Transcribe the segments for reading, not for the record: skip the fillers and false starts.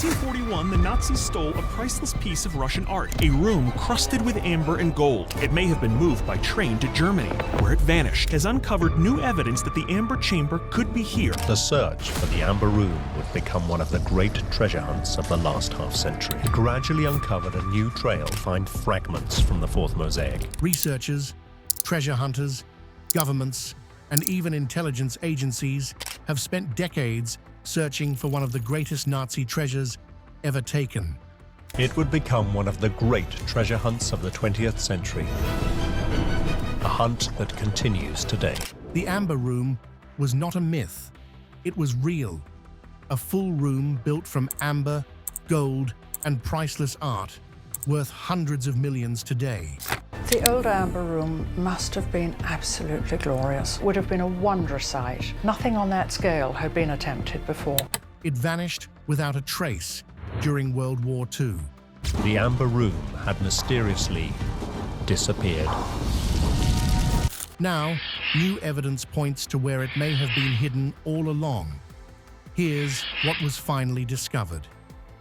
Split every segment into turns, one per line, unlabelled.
1941, the Nazis stole a priceless piece of Russian art, a room crusted with amber and gold. It may have been moved by train to Germany, where it vanished, has uncovered new evidence that the amber chamber could be here.
The search for the Amber Room would become one of the great treasure hunts of the last half-century. It gradually uncovered a new trail to find fragments from the fourth mosaic.
Researchers, treasure hunters, governments, and even intelligence agencies have spent decades searching for one of the greatest Nazi treasures ever taken.
It would become one of the great treasure hunts of the 20th century. A hunt that continues today.
The Amber Room was not a myth. It was real. A full room built from amber, gold, and priceless art, worth hundreds of millions today.
The old Amber Room must have been absolutely glorious. Would have been a wondrous sight. Nothing on that scale had been attempted before.
It vanished without a trace during World War II.
The Amber Room had mysteriously disappeared.
Now, new evidence points to where it may have been hidden all along. Here's what was finally discovered.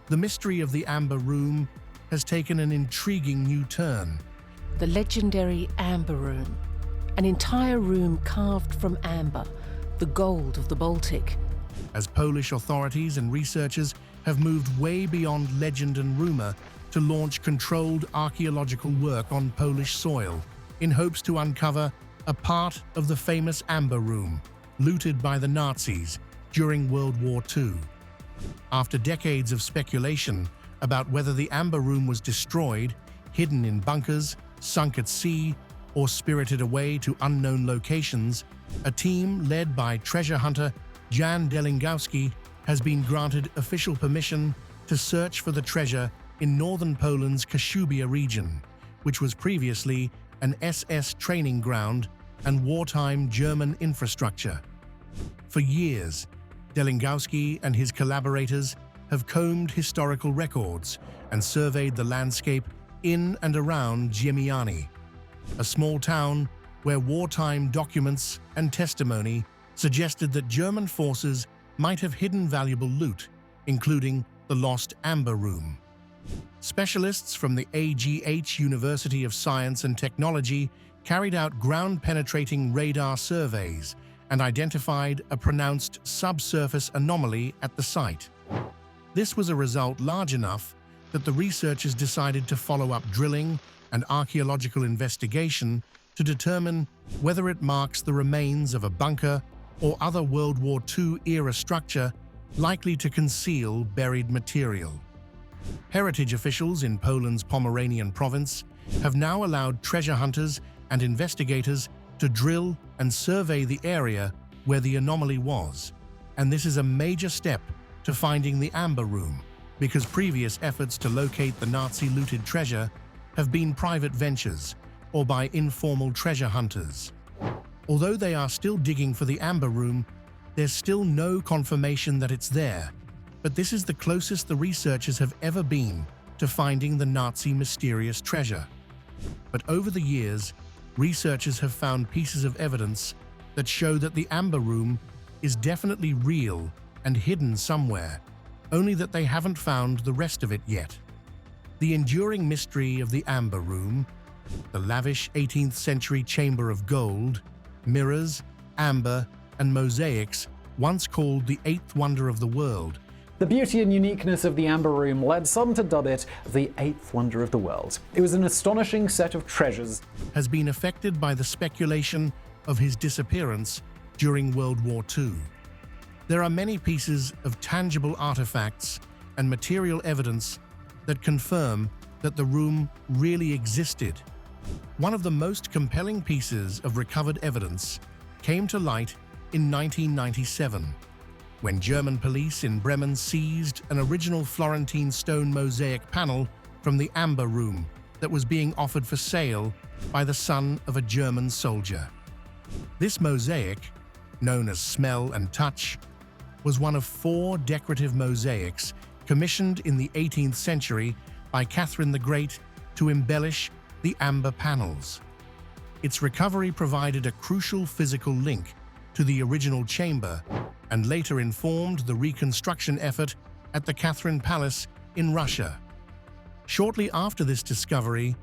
The mystery of the Amber Room has taken an intriguing new turn.
The legendary Amber Room, an entire room carved from amber, the gold of the Baltic.
As Polish authorities and researchers have moved way beyond legend and rumor to launch controlled archaeological work on Polish soil, in hopes to uncover a part of the famous Amber Room, looted by the Nazis during World War II. After decades of speculation about whether the Amber Room was destroyed, hidden in bunkers, sunk at sea, or spirited away to unknown locations, a team led by treasure hunter Jan Delingowski has been granted official permission to search for the treasure in northern Poland's Kashubia region, which was previously an SS training ground and wartime German infrastructure. For years, Delingowski and his collaborators have combed historical records and surveyed the landscape in and around Ziemiany, a small town where wartime documents and testimony suggested that German forces might have hidden valuable loot, including the lost Amber Room. Specialists from the AGH University of Science and Technology carried out ground-penetrating radar surveys and identified a pronounced subsurface anomaly at the site. This was a result large enough that the researchers decided to follow up drilling and archaeological investigation to determine whether it marks the remains of a bunker or other World War II-era structure likely to conceal buried material. Heritage officials in Poland's Pomeranian province have now allowed treasure hunters and investigators to drill and survey the area where the anomaly was, and this is a major step to finding the Amber Room, because previous efforts to locate the Nazi-looted treasure have been private ventures or by informal treasure hunters. Although they are still digging for the Amber Room, there's still no confirmation that it's there, but this is the closest the researchers have ever been to finding the Nazi mysterious treasure. But over the years, researchers have found pieces of evidence that show that the Amber Room is definitely real and hidden somewhere, only that they haven't found the rest of it yet. The enduring mystery of the Amber Room, the lavish 18th century chamber of gold, mirrors, amber, and mosaics, once called the eighth wonder of the world.
The beauty and uniqueness of the Amber Room led some to dub it the eighth wonder of the world. It was an astonishing set of treasures.
Has been affected by the speculation of his disappearance during World War II. There are many pieces of tangible artifacts and material evidence that confirm that the room really existed. One of the most compelling pieces of recovered evidence came to light in 1997, when German police in Bremen seized an original Florentine stone mosaic panel from the Amber Room that was being offered for sale by the son of a German soldier. This mosaic, known as Smell and Touch, was one of 4 decorative mosaics commissioned in the 18th century by Catherine the Great to embellish the amber panels. Its recovery provided a crucial physical link to the original chamber and later informed the reconstruction effort at the Catherine Palace in Russia. Shortly after this discovery,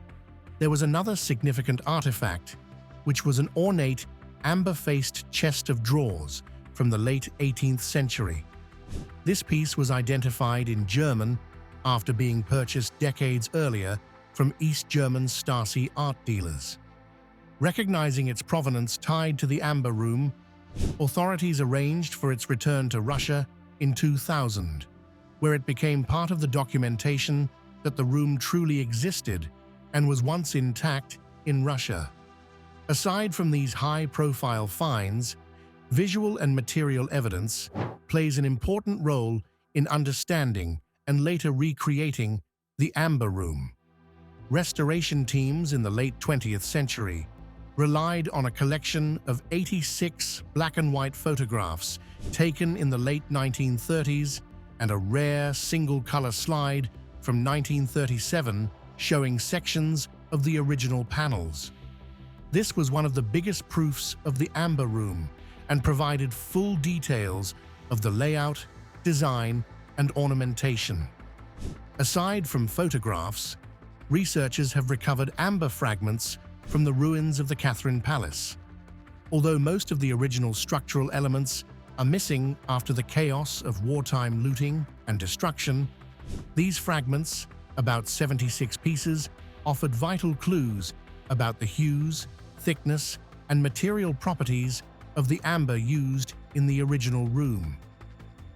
there was another significant artifact, which was an ornate, amber-faced chest of drawers from the late 18th century. This piece was identified in German after being purchased decades earlier from East German Stasi art dealers. Recognizing its provenance tied to the Amber Room, authorities arranged for its return to Russia in 2000, where it became part of the documentation that the room truly existed and was once intact in Russia. Aside from these high-profile finds, visual and material evidence plays an important role in understanding and later recreating the Amber Room. Restoration teams in the late 20th century relied on a collection of 86 black-and-white photographs taken in the late 1930s and a rare single-color slide from 1937 showing sections of the original panels. This was one of the biggest proofs of the Amber Room and provided full details of the layout, design, and ornamentation. Aside from photographs, researchers have recovered amber fragments from the ruins of the Catherine Palace. Although most of the original structural elements are missing after the chaos of wartime looting and destruction, these fragments, about 76 pieces, offered vital clues about the hues, thickness, and material properties of the amber used in the original room.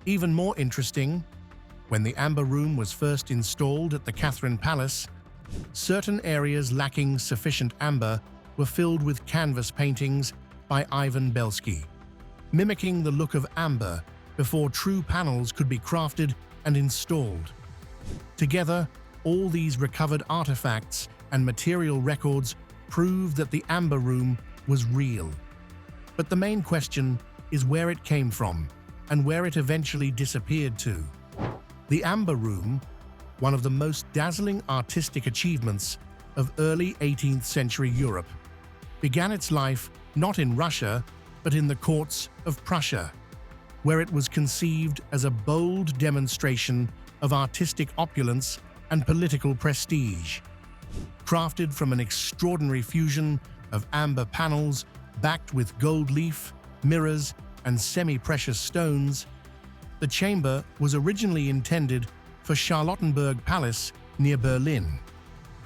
Even more interesting, when the Amber Room was first installed at the Catherine Palace, certain areas lacking sufficient amber were filled with canvas paintings by Ivan Belsky, mimicking the look of amber before true panels could be crafted and installed. Together, all these recovered artifacts and material records prove that the Amber Room was real. But the main question is where it came from and where it eventually disappeared to. The Amber Room, one of the most dazzling artistic achievements of early 18th century Europe, began its life not in Russia, but in the courts of Prussia, where it was conceived as a bold demonstration of artistic opulence and political prestige. Crafted from an extraordinary fusion of amber panels backed with gold leaf, mirrors, and semi-precious stones, the chamber was originally intended for Charlottenburg Palace near Berlin.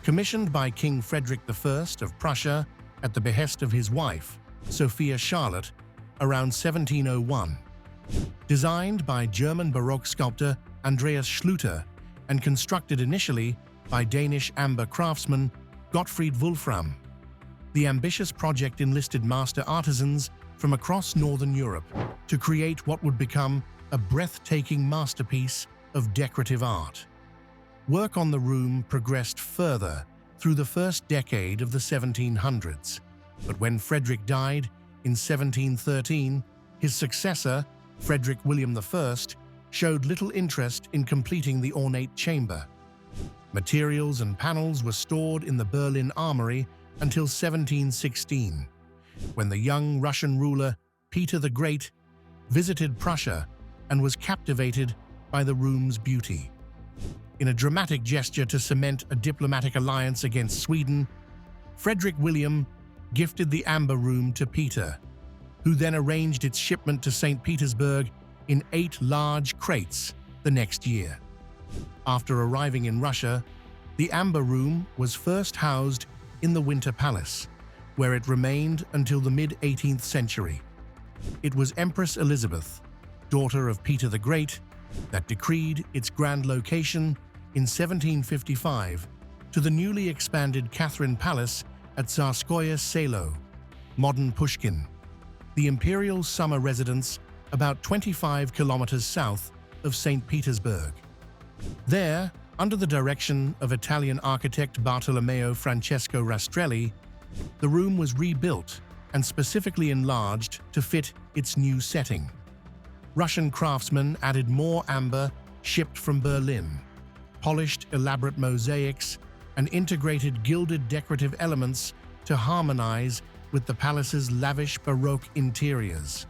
Commissioned by King Frederick I of Prussia at the behest of his wife, Sophia Charlotte, around 1701. Designed by German Baroque sculptor Andreas Schluter and constructed initially by Danish amber craftsman Gottfried Wolfram, the ambitious project enlisted master artisans from across Northern Europe to create what would become a breathtaking masterpiece of decorative art. Work on the room progressed further through the first decade of the 1700s, but when Frederick died in 1713, his successor, Frederick William I, showed little interest in completing the ornate chamber. Materials and panels were stored in the Berlin Armory until 1716, when the young Russian ruler Peter the Great visited Prussia and was captivated by the room's beauty. In a dramatic gesture to cement a diplomatic alliance against Sweden, Frederick William gifted the Amber Room to Peter, who then arranged its shipment to St. Petersburg in 8 large crates the next year. After arriving in Russia, the Amber Room was first housed in the Winter Palace, where it remained until the mid-18th century. It was Empress Elizabeth, daughter of Peter the Great, that decreed its grand location in 1755 to the newly expanded Catherine Palace at Tsarskoye Selo, modern Pushkin, the imperial summer residence about 25 kilometers south of St. Petersburg. There, under the direction of Italian architect Bartolomeo Francesco Rastrelli, the room was rebuilt and specifically enlarged to fit its new setting. Russian craftsmen added more amber shipped from Berlin, polished elaborate mosaics, and integrated gilded decorative elements to harmonize with the palace's lavish Baroque interiors.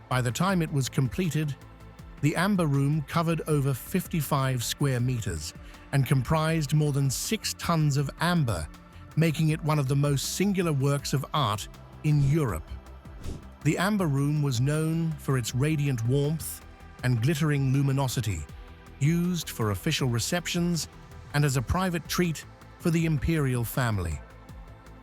By the time it was completed, The Amber Room covered over 55 square meters and comprised more than 6 tons of amber, making it one of the most singular works of art in Europe. The Amber Room was known for its radiant warmth and glittering luminosity, used for official receptions and as a private treat for the imperial family.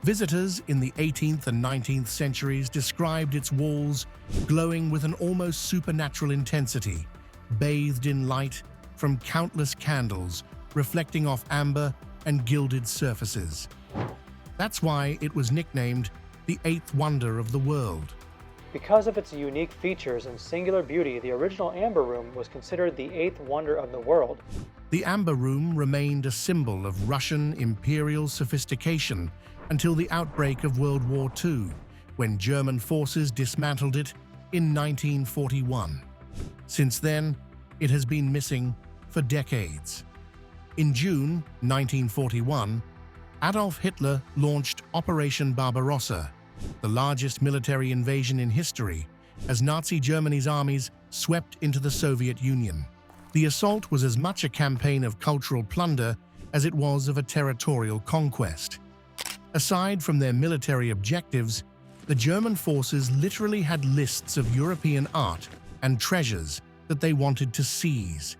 Visitors in the 18th and 19th centuries described its walls glowing with an almost supernatural intensity, bathed in light from countless candles reflecting off amber and gilded surfaces. That's why it was nicknamed the Eighth Wonder of the World.
Because of its unique features and singular beauty, the original Amber Room was considered the eighth wonder of the world.
The Amber Room remained a symbol of Russian imperial sophistication until the outbreak of World War II, when German forces dismantled it in 1941. Since then, it has been missing for decades. In June 1941, Adolf Hitler launched Operation Barbarossa, the largest military invasion in history, as Nazi Germany's armies swept into the Soviet Union. The assault was as much a campaign of cultural plunder as it was of a territorial conquest. Aside from their military objectives, the German forces literally had lists of European art and treasures that they wanted to seize.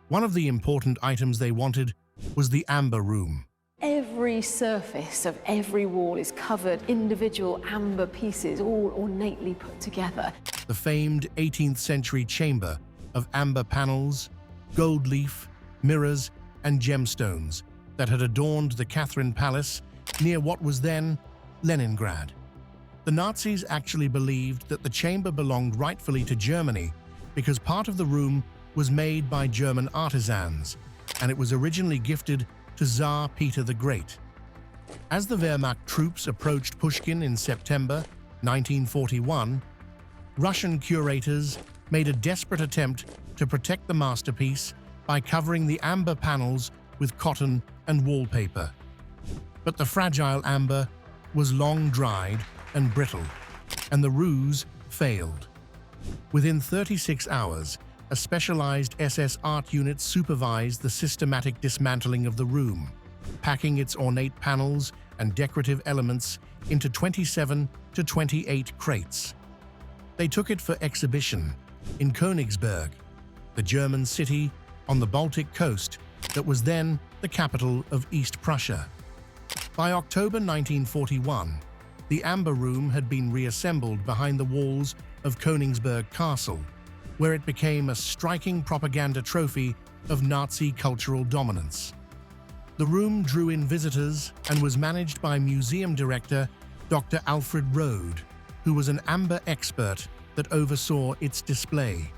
One of the important items they wanted was the Amber Room.
Every surface of every wall is covered individual amber pieces, all ornately put together.
The famed 18th century chamber of amber panels, gold leaf, mirrors, and gemstones that had adorned the Catherine Palace near what was then Leningrad. The Nazis actually believed that the chamber belonged rightfully to Germany because part of the room was made by German artisans, and it was originally gifted to Tsar Peter the Great. As the Wehrmacht troops approached Pushkin in September 1941, Russian curators made a desperate attempt to protect the masterpiece by covering the amber panels with cotton and wallpaper. But the fragile amber was long dried and brittle, and the ruse failed. Within 36 hours, a specialized SS art unit supervised the systematic dismantling of the room, packing its ornate panels and decorative elements into 27 to 28 crates. They took it for exhibition in Königsberg, the German city on the Baltic coast that was then the capital of East Prussia. By October 1941, the Amber Room had been reassembled behind the walls of Königsberg Castle, where it became a striking propaganda trophy of Nazi cultural dominance. The room drew in visitors and was managed by museum director Dr. Alfred Rode, who was an amber expert that oversaw its display.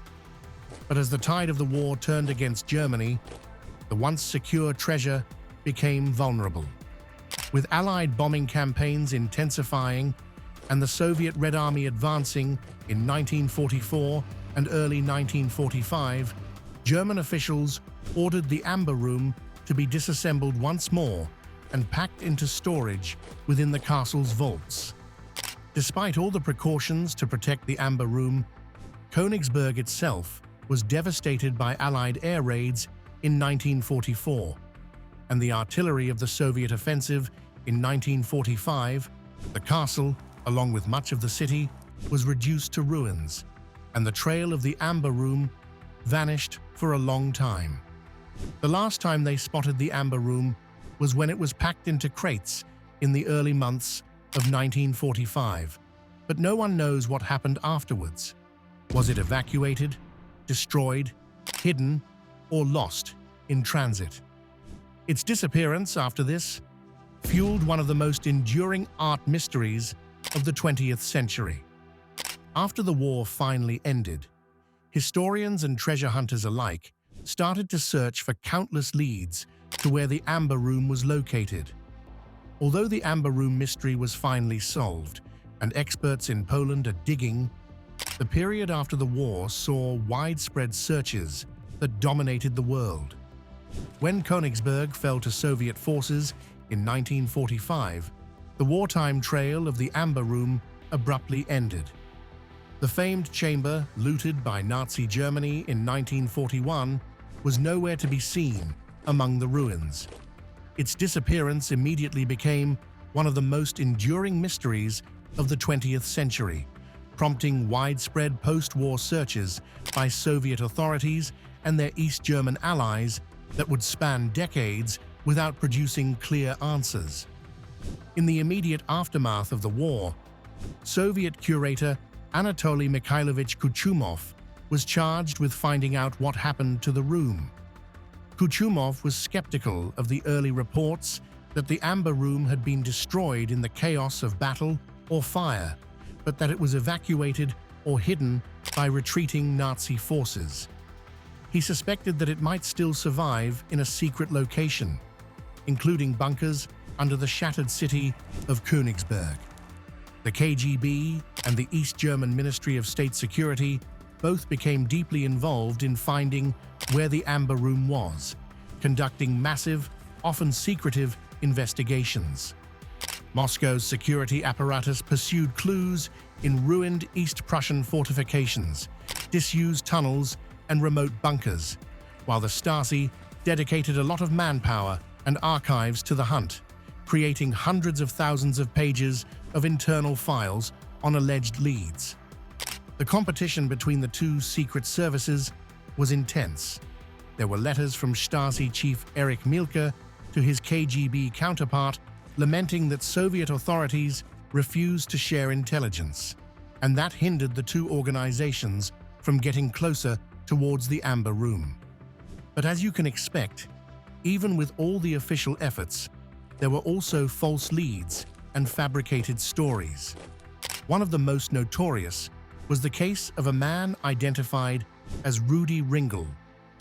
But as the tide of the war turned against Germany, the once secure treasure became vulnerable. With Allied bombing campaigns intensifying and the Soviet Red Army advancing in 1944 and early 1945, German officials ordered the Amber Room to be disassembled once more and packed into storage within the castle's vaults. Despite all the precautions to protect the Amber Room, Königsberg itself was devastated by Allied air raids in 1944, and the artillery of the Soviet offensive in 1945, the castle, along with much of the city, was reduced to ruins, and the trail of the Amber Room vanished for a long time. The last time they spotted the Amber Room was when it was packed into crates in the early months of 1945, but no one knows what happened afterwards. Was it evacuated, destroyed, hidden, or lost in transit? Its disappearance after this fueled one of the most enduring art mysteries of the 20th century. After the war finally ended, historians and treasure hunters alike started to search for countless leads to where the Amber Room was located. Although the Amber Room mystery was finally solved, and experts in Poland are digging, the period after the war saw widespread searches that dominated the world. When Königsberg fell to Soviet forces in 1945, the wartime trail of the Amber Room abruptly ended. The famed chamber, looted by Nazi Germany in 1941, was nowhere to be seen among the ruins. Its disappearance immediately became one of the most enduring mysteries of the 20th century, prompting widespread post-war searches by Soviet authorities and their East German allies that would span decades without producing clear answers. In the immediate aftermath of the war, Soviet curator Anatoly Mikhailovich Kuchumov was charged with finding out what happened to the room. Kuchumov was skeptical of the early reports that the Amber Room had been destroyed in the chaos of battle or fire, but that it was evacuated or hidden by retreating Nazi forces. He suspected that it might still survive in a secret location, including bunkers under the shattered city of Königsberg. The KGB and the East German Ministry of State Security both became deeply involved in finding where the Amber Room was, conducting massive, often secretive investigations. Moscow's security apparatus pursued clues in ruined East Prussian fortifications, disused tunnels, and remote bunkers, while the Stasi dedicated a lot of manpower and archives to the hunt, creating hundreds of thousands of pages of internal files on alleged leads. The competition between the two secret services was intense. There were letters from Stasi chief Erich Mielke to his KGB counterpart lamenting that Soviet authorities refused to share intelligence, and that hindered the two organizations from getting closer towards the Amber Room. But as you can expect, even with all the official efforts, there were also false leads and fabricated stories. One of the most notorious was the case of a man identified as Rudi Ringel,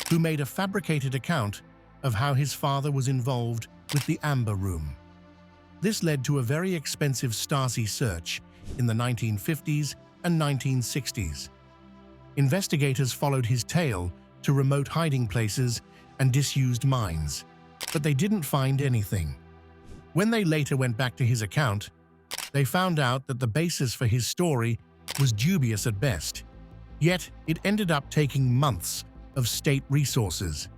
who made a fabricated account of how his father was involved with the Amber Room. This led to a very expensive Stasi search in the 1950s and 1960s. Investigators followed his tale to remote hiding places and disused mines, but they didn't find anything. When they later went back to his account, they found out that the basis for his story was dubious at best, yet it ended up taking months of state resources.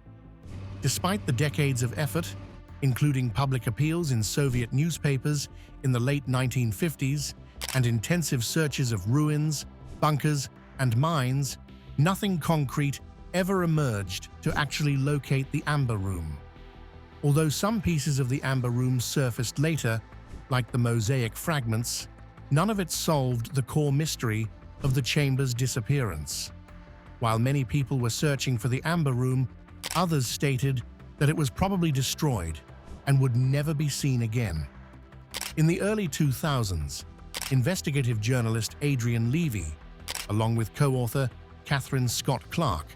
Despite the decades of effort, including public appeals in Soviet newspapers in the late 1950s and intensive searches of ruins, bunkers, and mines, nothing concrete ever emerged to actually locate the Amber Room. Although some pieces of the Amber Room surfaced later, like the mosaic fragments, none of it solved the core mystery of the chamber's disappearance. While many people were searching for the Amber Room, others stated that it was probably destroyed and would never be seen again. In the early 2000s, investigative journalist Adrian Levy, along with co-author Catherine Scott Clark,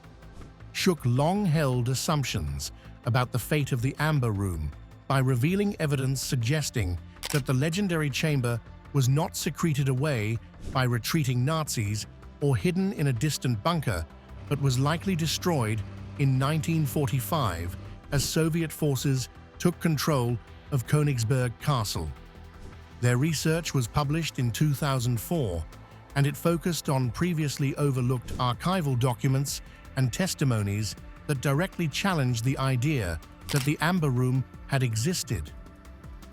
shook long-held assumptions about the fate of the Amber Room by revealing evidence suggesting that the legendary chamber was not secreted away by retreating Nazis or hidden in a distant bunker, but was likely destroyed in 1945 as Soviet forces took control of Königsberg Castle. Their research was published in 2004, and it focused on previously overlooked archival documents and testimonies that directly challenged the idea that the Amber Room had existed.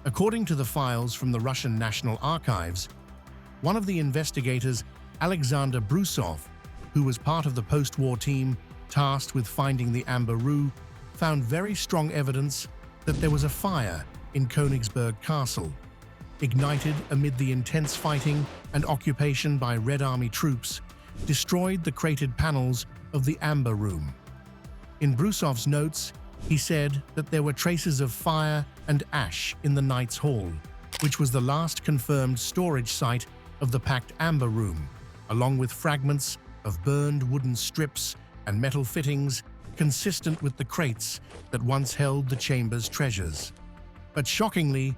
According to the files from the Russian National Archives, one of the investigators, Alexander Brusov, who was part of the post-war team tasked with finding the Amber Room, found very strong evidence that there was a fire in Königsberg Castle, ignited amid the intense fighting and occupation by Red Army troops, destroyed the crated panels of the Amber Room. In Brusov's notes, he said that there were traces of fire and ash in the Knights Hall, which was the last confirmed storage site of the packed Amber Room, along with fragments of burned wooden strips and metal fittings consistent with the crates that once held the chamber's treasures. But shockingly,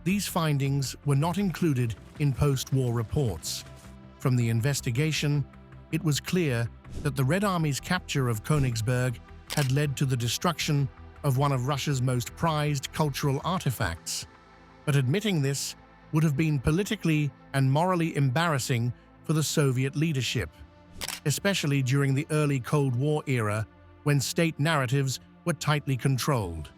these findings were not included in post-war reports. From the investigation, it was clear that the Red Army's capture of Königsberg had led to the destruction of one of Russia's most prized cultural artifacts. But admitting this would have been politically and morally embarrassing for the Soviet leadership, especially during the early Cold War era when state narratives were tightly controlled.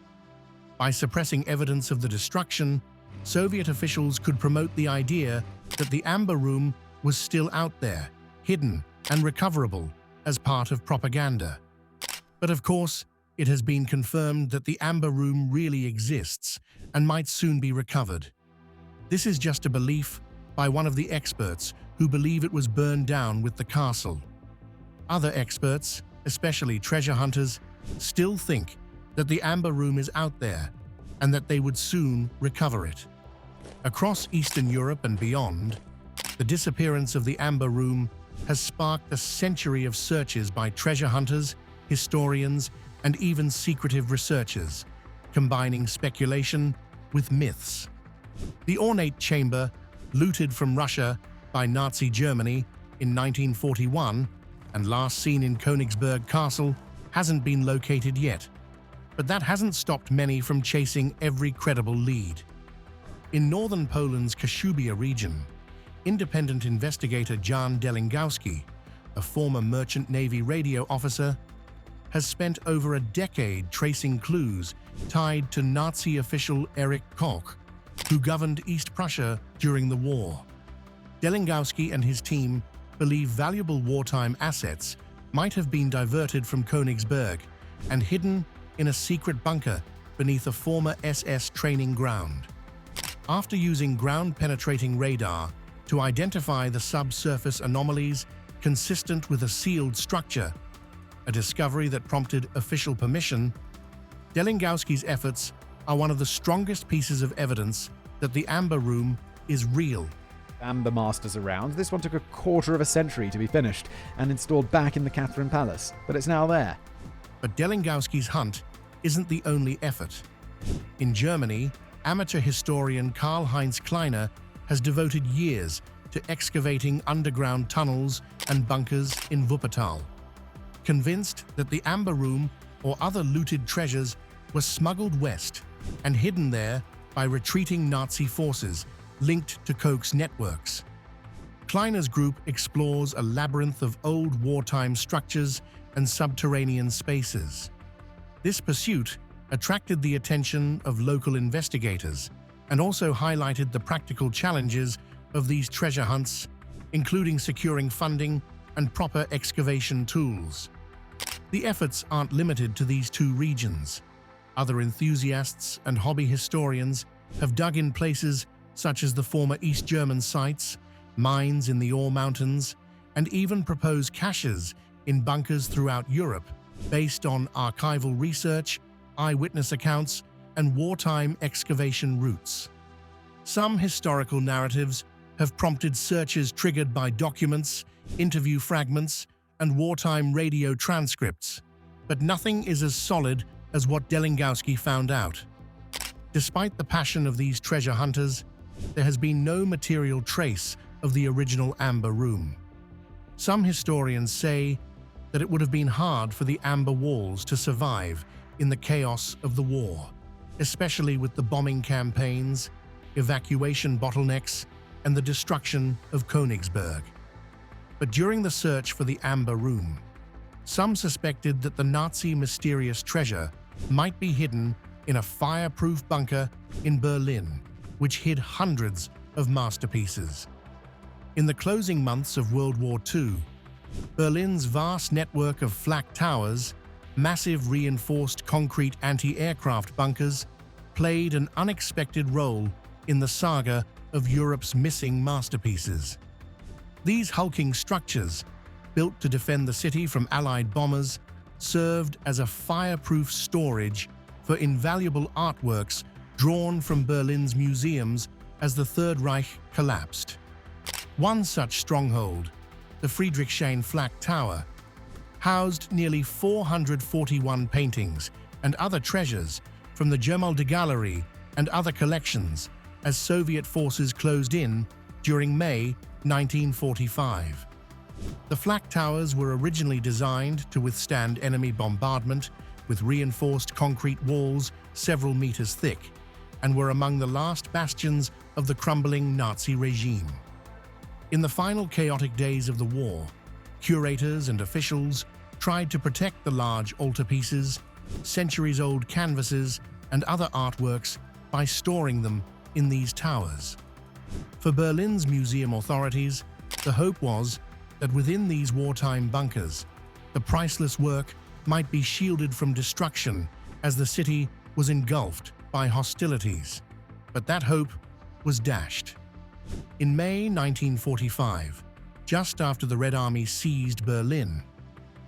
By suppressing evidence of the destruction, Soviet officials could promote the idea that the Amber Room was still out there, hidden and recoverable as part of propaganda. But of course, it has been confirmed that the Amber Room really exists and might soon be recovered. This is just a belief by one of the experts who believe it was burned down with the castle. Other experts, especially treasure hunters, still think that the Amber Room is out there and that they would soon recover it. Across Eastern Europe and beyond, the disappearance of the Amber Room has sparked a century of searches by treasure hunters, historians, and even secretive researchers, combining speculation with myths. The ornate chamber, looted from Russia by Nazi Germany in 1941 and last seen in Königsberg Castle, hasn't been located yet, but that hasn't stopped many from chasing every credible lead. In northern Poland's Kashubia region, independent investigator Jan Delingowski, a former Merchant Navy radio officer, has spent over a decade tracing clues tied to Nazi official Erich Koch, who governed East Prussia during the war. Delingowski and his team believe valuable wartime assets might have been diverted from Königsberg and hidden in a secret bunker beneath a former SS training ground. After using ground-penetrating radar to identify the subsurface anomalies consistent with a sealed structure, a discovery that prompted official permission, Delingowski's efforts are one of the strongest pieces of evidence that the Amber Room is real.
Amber masters around, this one took a quarter of a century to be finished and installed back in the Catherine Palace, but it's now there.
But Delingowski's hunt isn't the only effort. In Germany, amateur historian Karl-Heinz Kleiner has devoted years to excavating underground tunnels and bunkers in Wuppertal. Convinced that the Amber Room or other looted treasures were smuggled west and hidden there by retreating Nazi forces linked to Koch's networks. Kleiner's group explores a labyrinth of old wartime structures and subterranean spaces. This pursuit attracted the attention of local investigators and also highlighted the practical challenges of these treasure hunts, including securing funding and proper excavation tools. The efforts aren't limited to these two regions. Other enthusiasts and hobby historians have dug in places such as the former East German sites, mines in the Ore Mountains, and even proposed caches in bunkers throughout Europe based on archival research, eyewitness accounts, and wartime excavation routes. Some historical narratives have prompted searches triggered by documents, interview fragments, and wartime radio transcripts, but nothing is as solid as what Delingowski found out. Despite the passion of these treasure hunters, there has been no material trace of the original Amber Room. Some historians say that it would have been hard for the Amber Walls to survive in the chaos of the war, especially with the bombing campaigns, evacuation bottlenecks, and the destruction of Königsberg. But during the search for the Amber Room, some suspected that the Nazi mysterious treasure might be hidden in a fireproof bunker in Berlin, which hid hundreds of masterpieces. In the closing months of World War II, Berlin's vast network of Flak towers, massive reinforced concrete anti-aircraft bunkers, played an unexpected role in the saga of Europe's missing masterpieces. These hulking structures, built to defend the city from Allied bombers, served as a fireproof storage for invaluable artworks drawn from Berlin's museums as the Third Reich collapsed. One such stronghold, the Friedrichshain Flak Tower, housed nearly 441 paintings and other treasures from the Gemäldegalerie and other collections as Soviet forces closed in during May 1945. The Flak Towers were originally designed to withstand enemy bombardment with reinforced concrete walls several meters thick, and were among the last bastions of the crumbling Nazi regime. In the final chaotic days of the war, curators and officials tried to protect the large altarpieces, centuries-old canvases, and other artworks by storing them in these towers. For Berlin's museum authorities, the hope was that within these wartime bunkers, the priceless work might be shielded from destruction as the city was engulfed by hostilities. But that hope was dashed. In May 1945, just after the Red Army seized Berlin,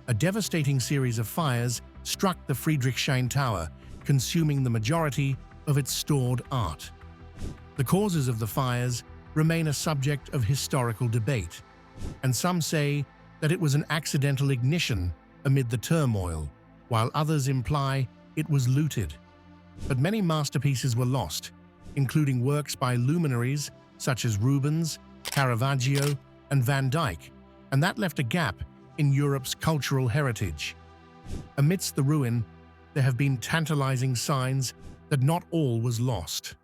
a devastating series of fires struck the Friedrichshain Tower, consuming the majority of its stored art. The causes of the fires remain a subject of historical debate, and some say that it was an accidental ignition amid the turmoil, while others imply it was looted. But many masterpieces were lost, including works by luminaries such as Rubens, Caravaggio, and Van Dyck, and that left a gap in Europe's cultural heritage. Amidst the ruin, there have been tantalizing signs that not all was lost.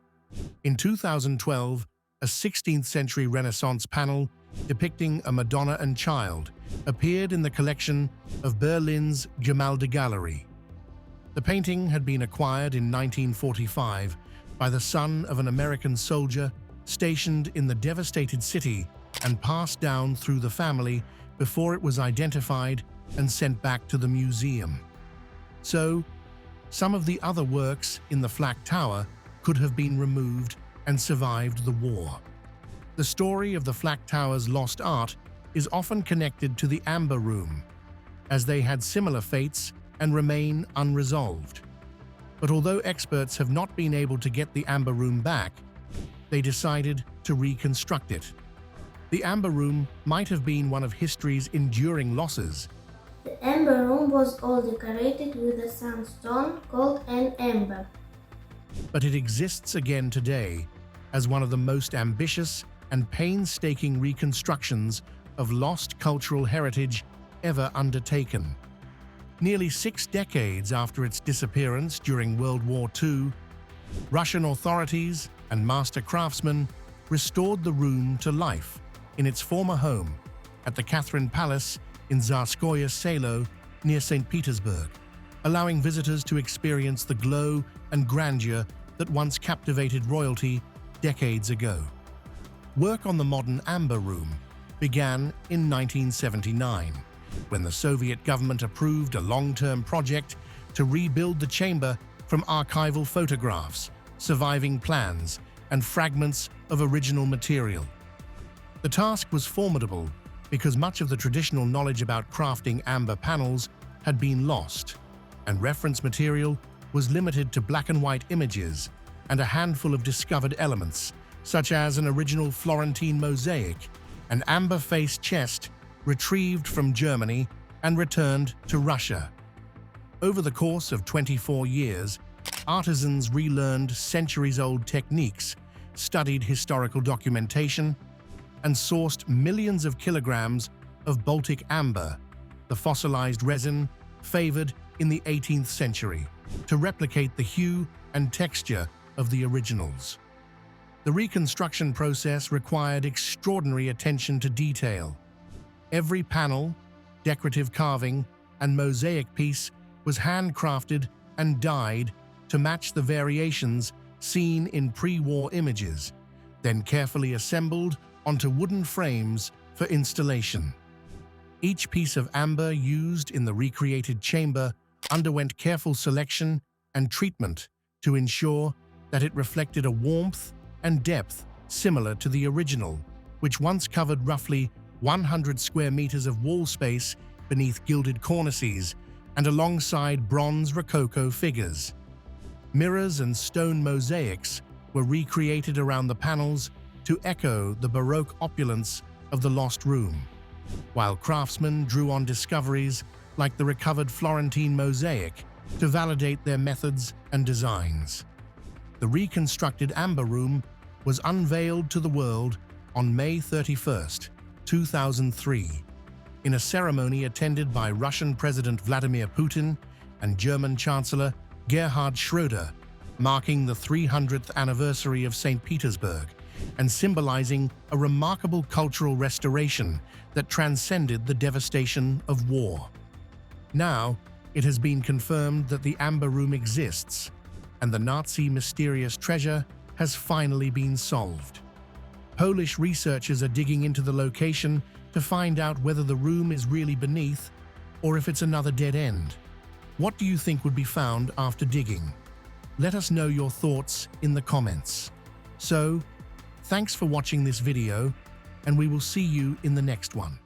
In 2012, a 16th-century Renaissance panel depicting a Madonna and Child appeared in the collection of Berlin's Gemäldegalerie Gallery. The painting had been acquired in 1945 by the son of an American soldier stationed in the devastated city and passed down through the family before it was identified and sent back to the museum. So, some of the other works in the Flak Tower could have been removed and survived the war. The story of the Flak Tower's lost art is often connected to the Amber Room, as they had similar fates and remain unresolved. But although experts have not been able to get the Amber Room back, they decided to reconstruct it. The Amber Room might have been one of history's enduring losses.
The Amber Room was all decorated with a sandstone called an amber.
But it exists again today as one of the most ambitious and painstaking reconstructions of lost cultural heritage ever undertaken. Nearly 6 decades after its disappearance during World War II, Russian authorities and master craftsmen restored the room to life in its former home at the Catherine Palace in Tsarskoye Selo near St. Petersburg, allowing visitors to experience the glow and grandeur that once captivated royalty decades ago. Work on the modern Amber Room began in 1979, when the Soviet government approved a long-term project to rebuild the chamber from archival photographs, surviving plans, and fragments of original material. The task was formidable because much of the traditional knowledge about crafting amber panels had been lost, and reference material was limited to black and white images and a handful of discovered elements, such as an original Florentine mosaic, an amber-faced chest retrieved from Germany and returned to Russia. Over the course of 24 years, artisans relearned centuries-old techniques, studied historical documentation, and sourced millions of kilograms of Baltic amber, the fossilized resin favored in the 18th century, to replicate the hue and texture of the originals. The reconstruction process required extraordinary attention to detail. Every panel, decorative carving, and mosaic piece was handcrafted and dyed to match the variations seen in pre-war images, then carefully assembled onto wooden frames for installation. Each piece of amber used in the recreated chamber underwent careful selection and treatment to ensure that it reflected a warmth and depth similar to the original, which once covered roughly 100 square meters of wall space beneath gilded cornices and alongside bronze Rococo figures. Mirrors and stone mosaics were recreated around the panels to echo the Baroque opulence of the lost room, while craftsmen drew on discoveries like the recovered Florentine mosaic to validate their methods and designs. The reconstructed Amber Room was unveiled to the world on May 31, 2003, in a ceremony attended by Russian President Vladimir Putin and German Chancellor Gerhard Schröder, marking the 300th anniversary of St. Petersburg and symbolizing a remarkable cultural restoration that transcended the devastation of war. Now, it has been confirmed that the Amber Room exists, and the Nazi mysterious treasure has finally been solved. Polish researchers are digging into the location to find out whether the room is really beneath or if it's another dead end. What do you think would be found after digging? Let us know your thoughts in the comments. So, thanks for watching this video, and we will see you in the next one.